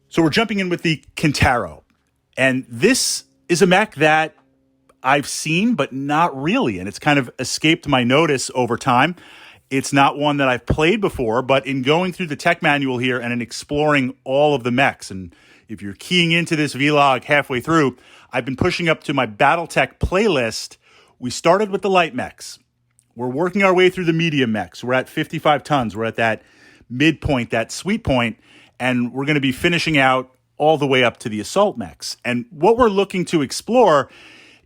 So we're jumping in with the Kintaro. And this is a mech that I've seen, but not really. And it's kind of escaped my notice over time. It's not one that I've played before, but in going through the tech manual here and in exploring all of the mechs, and if you're keying into this vlog halfway through, I've been pushing up to my Battletech playlist. We started with the light mechs. We're working our way through the medium mechs. We're at 55 tons. We're at that midpoint, that sweet point, and we're going to be finishing out all the way up to the assault mechs. And what we're looking to explore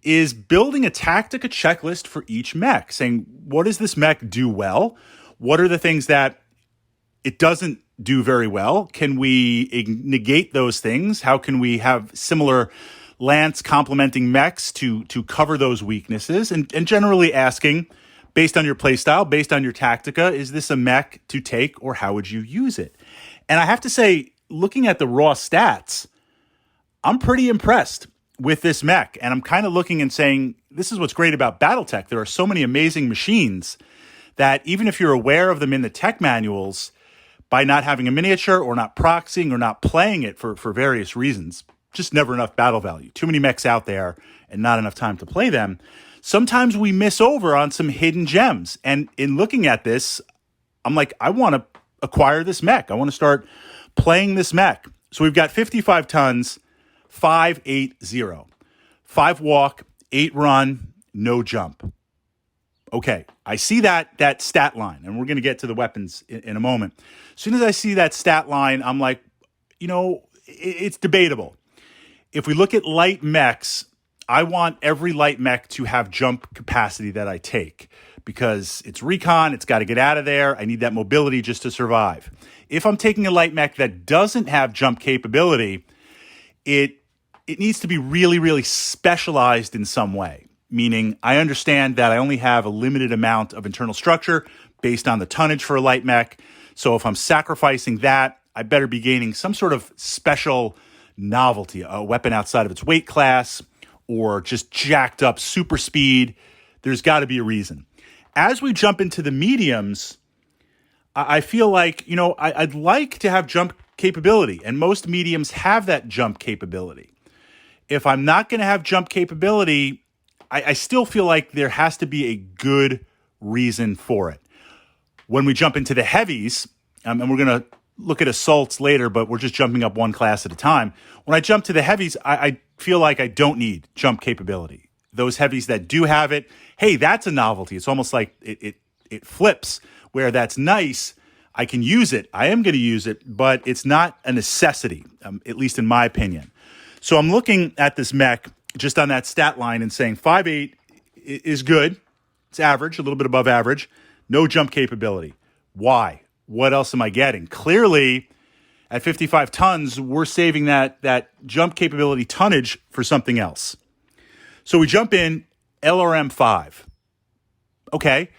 is building a tactic, a checklist for each mech, saying, what does this mech do well? What are the things that it doesn't do very well? Can we negate those things? How can we have similar lance complementing mechs to cover those weaknesses? And generally asking, based on your playstyle, based on your tactica, is this a mech to take or how would you use it? And I have to say, looking at the raw stats, I'm pretty impressed with this mech. And I'm kind of looking and saying, this is what's great about Battletech. There are so many amazing machines that even if you're aware of them in the tech manuals, by not having a miniature or not proxying or not playing it for various reasons, just never enough battle value, too many mechs out there and not enough time to play them, sometimes we miss over on some hidden gems. And in looking at this, I'm like, I want to acquire this mech. I want to start playing this mech. So we've got 55 tons, 580, 5 walk, 8 run, no jump. Okay, I see that stat line, and we're going to get to the weapons in a moment. As soon as I see that stat line, I'm like, it's debatable. If we look at light mechs, I want every light mech to have jump capacity that I take because it's recon, it's got to get out of there. I need that mobility just to survive. If I'm taking a light mech that doesn't have jump capability, it needs to be really, really specialized in some way. Meaning, I understand that I only have a limited amount of internal structure based on the tonnage for a light mech. So if I'm sacrificing that, I better be gaining some sort of special novelty, a weapon outside of its weight class, or just jacked up super speed. There's got to be a reason. As we jump into the mediums, I feel like, I'd like to have jump capability, and most mediums have that jump capability. If I'm not going to have jump capability, I still feel like there has to be a good reason for it. When we jump into the heavies, and we're going to look at assaults later, but we're just jumping up one class at a time. When I jump to the heavies, I feel like I don't need jump capability. Those heavies that do have it, hey, that's a novelty. It's almost like it flips, where that's nice. I can use it. I am going to use it, but it's not a necessity, at least in my opinion. So I'm looking at this mech just on that stat line and saying 5'8" is good. It's average, a little bit above average. No jump capability. Why? What else am I getting? Clearly, at 55 tons, we're saving that jump capability tonnage for something else. So we jump in LRM 5. Okay,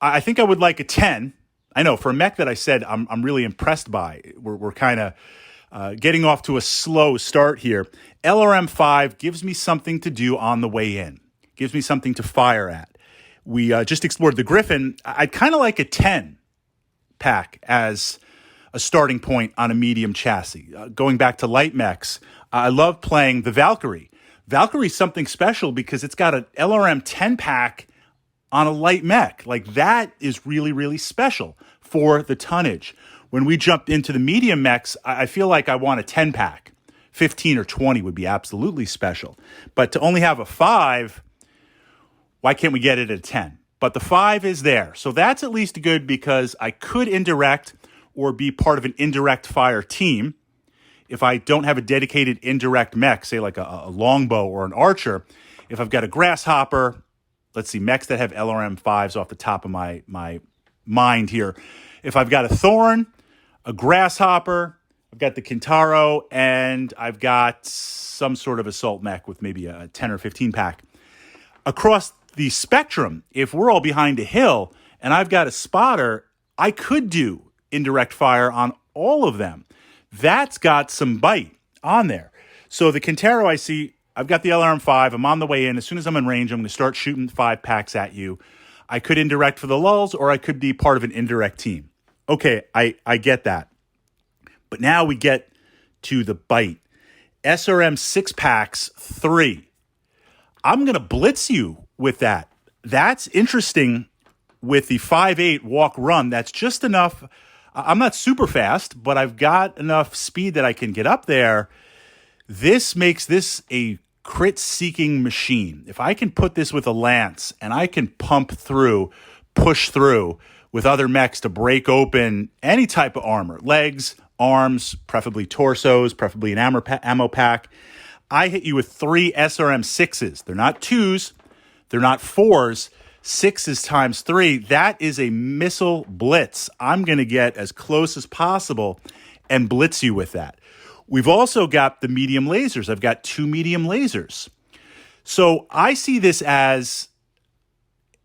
I think I would like a 10. I know, for a mech that I said I'm really impressed by, we're kind of getting off to a slow start here. LRM 5 gives me something to do on the way in. Gives me something to fire at. We just explored the Griffin. I'd kind of like a 10 pack as a starting point on a medium chassis. Going back to light mechs, I love playing the Valkyrie. Valkyrie's something special because it's got an LRM 10 pack on a light mech. Like, that is really, really special for the tonnage. When we jumped into the medium mechs, I feel like I want a 10 pack. 15 or 20 would be absolutely special. But to only have a 5, why can't we get it at a 10? But the 5 is there. So that's at least good because I could indirect or be part of an indirect fire team. If I don't have a dedicated indirect mech, say like a longbow or an archer, if I've got a grasshopper, let's see, mechs that have LRM 5s off the top of my mind here. If I've got a thorn, a grasshopper, I've got the Kintaro, and I've got some sort of assault mech with maybe a 10 or 15 pack. Across the spectrum, if we're all behind a hill and I've got a spotter, I could do indirect fire on all of them. That's got some bite on there. So the Kintaro, I see, I've got the LRM 5. I'm on the way in. As soon as I'm in range, I'm going to start shooting 5 packs at you. I could indirect for the lulls, or I could be part of an indirect team. Okay, I get that. But now we get to the bite. SRM 6-packs 3. I'm going to blitz you with that. That's interesting with the 5.8 walk run. That's just enough. I'm not super fast, but I've got enough speed that I can get up there. This makes this a crit-seeking machine. If I can put this with a lance and I can pump through, push through with other mechs to break open any type of armor, legs, arms, preferably torsos, preferably an ammo pack, I hit you with 3 SRM 6s. They're not 2s. They're not 4s. 6s times 3. That is a missile blitz. I'm going to get as close as possible and blitz you with that. We've also got the medium lasers. I've got 2 medium lasers. So I see this as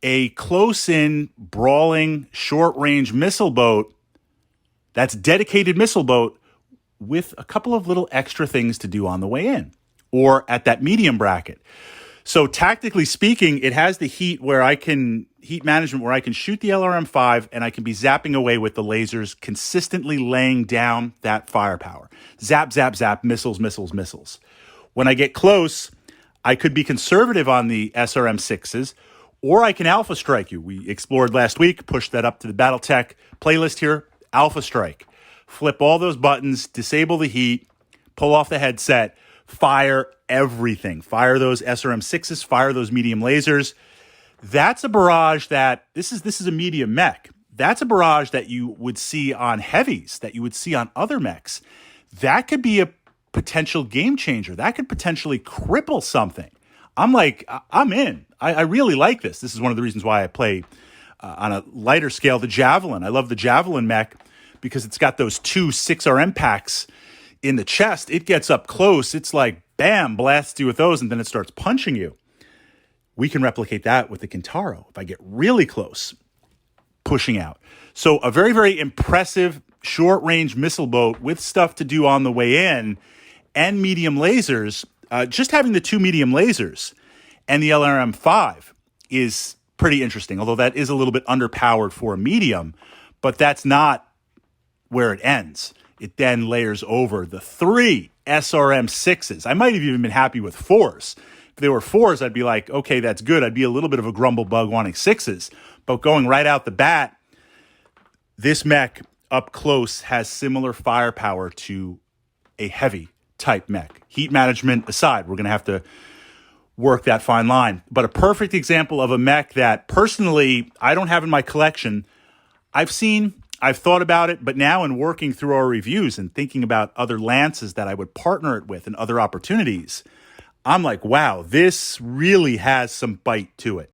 a close-in, brawling, short-range missile boat that's dedicated missile boat with a couple of little extra things to do on the way in or at that medium bracket. So tactically speaking, it has the heat management where I can shoot the LRM-5 and I can be zapping away with the lasers, consistently laying down that firepower. Zap, zap, zap, missiles, missiles, missiles. When I get close, I could be conservative on the SRM-6s, or I can alpha strike you. We explored last week, pushed that up to the Battletech playlist here, alpha strike. Flip all those buttons, disable the heat, pull off the headset, fire everything. Fire those SRM-6s, fire those medium lasers. That's a barrage that, this is a medium mech. That's a barrage that you would see on heavies, that you would see on other mechs. That could be a potential game changer. That could potentially cripple something. I'm in. I really like this. This is one of the reasons why I play on a lighter scale the Javelin. I love the Javelin mech because it's got those 2 6RM packs in the chest. It gets up close. It's like, bam, blasts you with those, and then it starts punching you. We can replicate that with the Kintaro if I get really close, pushing out. So a very, very impressive short-range missile boat with stuff to do on the way in and medium lasers. Just having the 2 medium lasers and the LRM-5 is pretty interesting, although that is a little bit underpowered for a medium, but that's not where it ends. It then layers over the 3 SRM-6s. I might have even been happy with 4s. If they were 4s, I'd be like, okay, that's good. I'd be a little bit of a grumble bug wanting 6s. But going right out the bat, this mech up close has similar firepower to a heavy type mech. Heat management aside, we're going to have to work that fine line. But a perfect example of a mech that personally I don't have in my collection. I've thought about it, but now in working through our reviews and thinking about other lances that I would partner it with and other opportunities, I'm like, wow, this really has some bite to it.